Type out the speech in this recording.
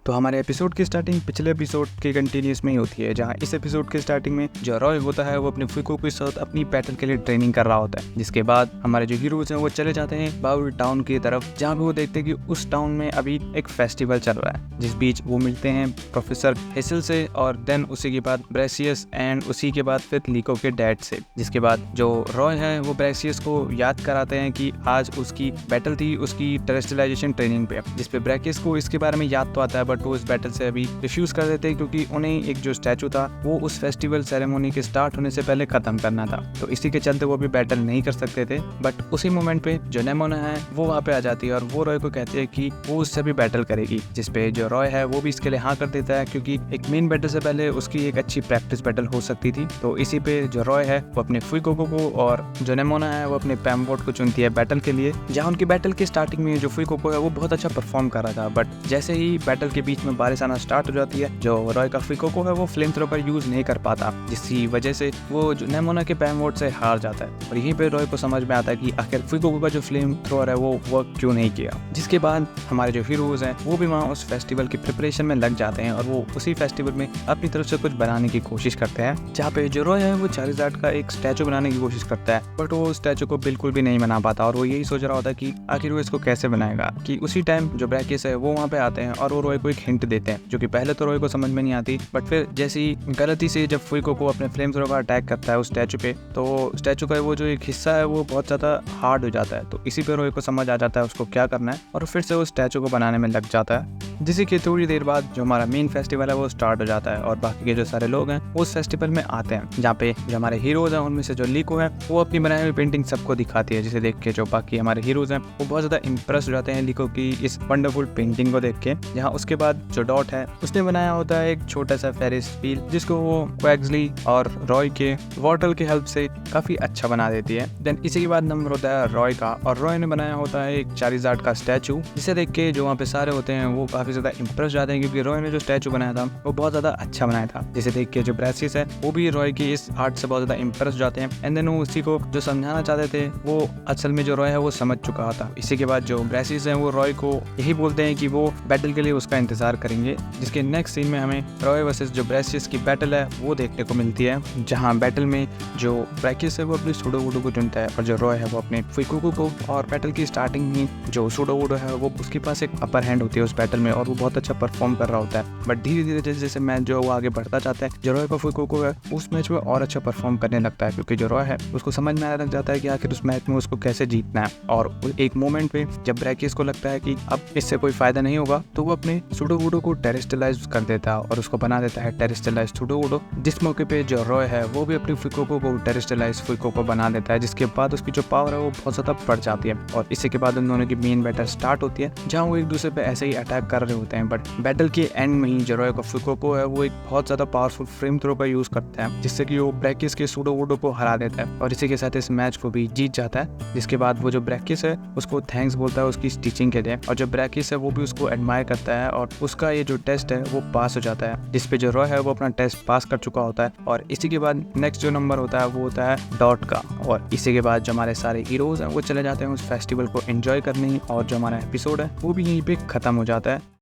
तो हमारे एपिसोड की स्टार्टिंग पिछले एपिसोड के कंटिन्यूस में ही होती है, जहां इस एपिसोड के स्टार्टिंग में जो रॉय होता है वो अपने फुइको के साथ अपनी बैटल के लिए ट्रेनिंग कर रहा होता है। जिसके बाद हमारे जो हीरोज हैं वो चले जाते हैं बाउल टाउन की तरफ, जहां पे वो देखते हैं कि उस टाउन में अभी एक फेस्टिवल चल रहा है, जिस बीच वो मिलते हैं प्रोफेसर हेसल से और देन उसी के बाद ब्रेसियस एंड उसी के बाद फिर लीको के डैड से। जिसके बाद जो रॉय है वो ब्रेसियस को याद कराते हैं कि आज उसकी बैटल थी उसकी टेरेस्ट्रियलाइजेशन ट्रेनिंग पे, जिसपे ब्रेसियस को इसके बारे में याद तो आता है बट वो इस बैटल से अभी रिफ्यूज कर देते हैं क्योंकि उन्हें एक जो स्टैचू था वो उस फेस्टिवल सेरेमोनी के स्टार्ट होने से पहले खत्म करना था, तो इसी के चलते वो भी बैटल नहीं कर सकते थे। बट उसी मोमेंट पे जो नेमोना है वो वहाँ पे आ जाती है और वो रॉय को कहती है कि वो उससे भी बैटल करेगी, जिसपे जो रॉय है वो भी इसके लिए हाँ कर देता है क्योंकि एक मेन बैटल से पहले उसकी एक अच्छी प्रैक्टिस बैटल हो सकती थी। तो इसी पे जो रॉय है वो अपने फुइको को और जो नेमोना है वो अपने पैमबोट को चुनती है बैटल के लिए, जहाँ उनकी बैटल के स्टार्टिंग में जो फुइको है वो बहुत अच्छा परफॉर्म कर रहा था। बट जैसे ही बैटल के बीच में बारिश आना स्टार्ट हो जाती है, जो रॉय का फुइको है वो फ्लेम थ्रोवर यूज नहीं कर पाता, जिसकी वजह से वो जो नेमोना के पैमबोट से हार जाता है। और यहीं पे रॉय को समझ में आता है कि आखिर फुइको का जो फ्लेम थ्रोवर है वो वर्क क्यों नहीं किया। जिसके बाद हमारे जो हीरोज हैं वो भी वहाँ उस फेस्टिवल की प्रिपरेशन में लग जाते हैं और वो उसी फेस्टिवल में अपनी तरफ से कुछ बनाने की कोशिश करते हैं, जहाँ पे जो रॉय है वो चारिज़ार्ड का एक स्टैचू बनाने की कोशिश करता है बट वो स्टैचू को बिल्कुल भी नहीं बना पाता और वो यही सोच रहा होता है कि आखिर वो इसको कैसे बनाएगा। कि उसी टाइम जो ब्रैकियस है वो वहाँ पे आते हैं और वो रॉय को एक हिंट देते हैं, जो कि पहले तो रॉय को समझ में नहीं आती बट फिर जैसी गलती से जब फुइको को अपने फ्लेम थ्रोवर अटैक करता है उस स्टैचू पे, तो स्टैचू का वो जो एक हिस्सा है वो बहुत ज़्यादा हार्ड हो जाता है। तो इसी पे रॉय को समझ आ जाता है उसको क्या करना है और फिर से वो स्टैचू को बनाने में लग जाता है। जिसी की थोड़ी देर बाद जो हमारा मेन फेस्टिवल है वो स्टार्ट हो जाता है और बाकी के जो सारे लोग हैं वो उस फेस्टिवल में आते हैं, जहाँ पे जो हमारे हीरोज हैं उनमें से जो लीको है वो अपनी बनाई हुई पेंटिंग सबको दिखाती है, जिसे देख के जो बाकी हमारे हीरोज हैं वो बहुत ज़्यादा इंप्रेस हो जाते हैं लीको की इस वंडरफुल पेंटिंग को देख के। जहाँ उसके बाद जो डॉट है उसने बनाया होता है एक छोटा सा फेरिस व्हील, जिसको वो क्वैग्सली और रॉय के वाटर की हेल्प से काफ़ी अच्छा बना देती है। देन इसी के बाद नंबर होता है रॉय का, और रॉय ने बनाया होता है एक चारिज़ार्ड का स्टैचू, जिसे देख के जो वहाँ पे सारे होते हैं वो काफ़ी ज़्यादा इंप्रेस जाते हैं क्योंकि रॉय ने जो स्टैचू बनाया था वो बहुत ज़्यादा अच्छा बनाया था। जिसे देख के जो ब्रेसियस है वो भी रॉय की इस आर्ट से बहुत ज़्यादा इंप्रेस जाते हैं एंड देन वो उसी को जो समझाना चाहते थे वो असल में जो रॉय है वो समझ चुका था। इसी के बाद जो ब्रेसियस है वो रॉय को यही बोलते हैं कि वो बैटल के लिए उसका इंतजार करेंगे, जिसके नेक्स्ट सीन में हमें रॉय वर्सेस जो ब्रेसियस की बैटल है वो देखने को मिलती है, जहाँ बैटल में जो ब्रेसियस है वो अपने सूडोवुडो को चुनता है और जो रॉय है वो अपने फुइको को। और बैटल की स्टार्टिंग में जो सूडोवुडो है वो उसके पास एक अपर हैंड होती है उस बैटल में और वो बहुत अच्छा परफॉर्म कर रहा होता है। बट धीरे धीरे जैसे जैसे मैच जो वो आगे बढ़ता जाता है, जो रॉय का फुइको है उस मैच में और अच्छा परफॉर्म करने लगता है क्योंकि जो रॉय है उसको समझ में आने लग जाता है कि आखिर उस मैच में उसको कैसे जीतना है। और एक मोमेंट पे जब ब्रेसियस को लगता है कि अब इससे कोई फायदा नहीं होगा तो वो अपने सूडोवुडो को टेरेस्ट्रियलाइज कर देता है और उसको बना देता है टेरेस्ट्रियलाइज सूडोवुडो। जिस मौके पे जो रॉय है वो भी अपने फुइको को टेरेस्ट्रियलाइज फुइको को बना देता है, जिसके बाद उसकी जो पावर है वो बहुत ज़्यादा बढ़ जाती है। और इसी के बाद उन दोनों की मेन बैटल स्टार्ट होती है, जहाँ वो एक दूसरे पे ऐसे ही अटैक कर रहे होते हैं। बट बैटल के एंड में ही जो रॉय का फुइको है वो एक बहुत ज़्यादा पावरफुल फ्लेम थ्रो का यूज़ करता है, जिससे कि वो ब्रेसियस के सूडोवुडो को हरा देता है और इसी के साथ इस मैच को भी जीत जाता है। जिसके बाद वो जो ब्रेसियस है उसको थैंक्स बोलता है उसकी स्टिचिंग के लिए और जो ब्रेसियस है वो भी उसको एडमायर करता है और उसका ये जो टेस्ट है वो पास हो जाता है, जिसपे जो रॉय है वो अपना टेस्ट पास कर चुका होता है। और इसी के बाद नेक्स्ट जो नंबर होता है वो होता है डॉट का, और इसी के बाद जो हमारे सारे हीरोज हैं वो चले जाते हैं उस फेस्टिवल को एंजॉय करने और जो हमारा एपिसोड है वो भी यहीं पे खत्म हो जाता है।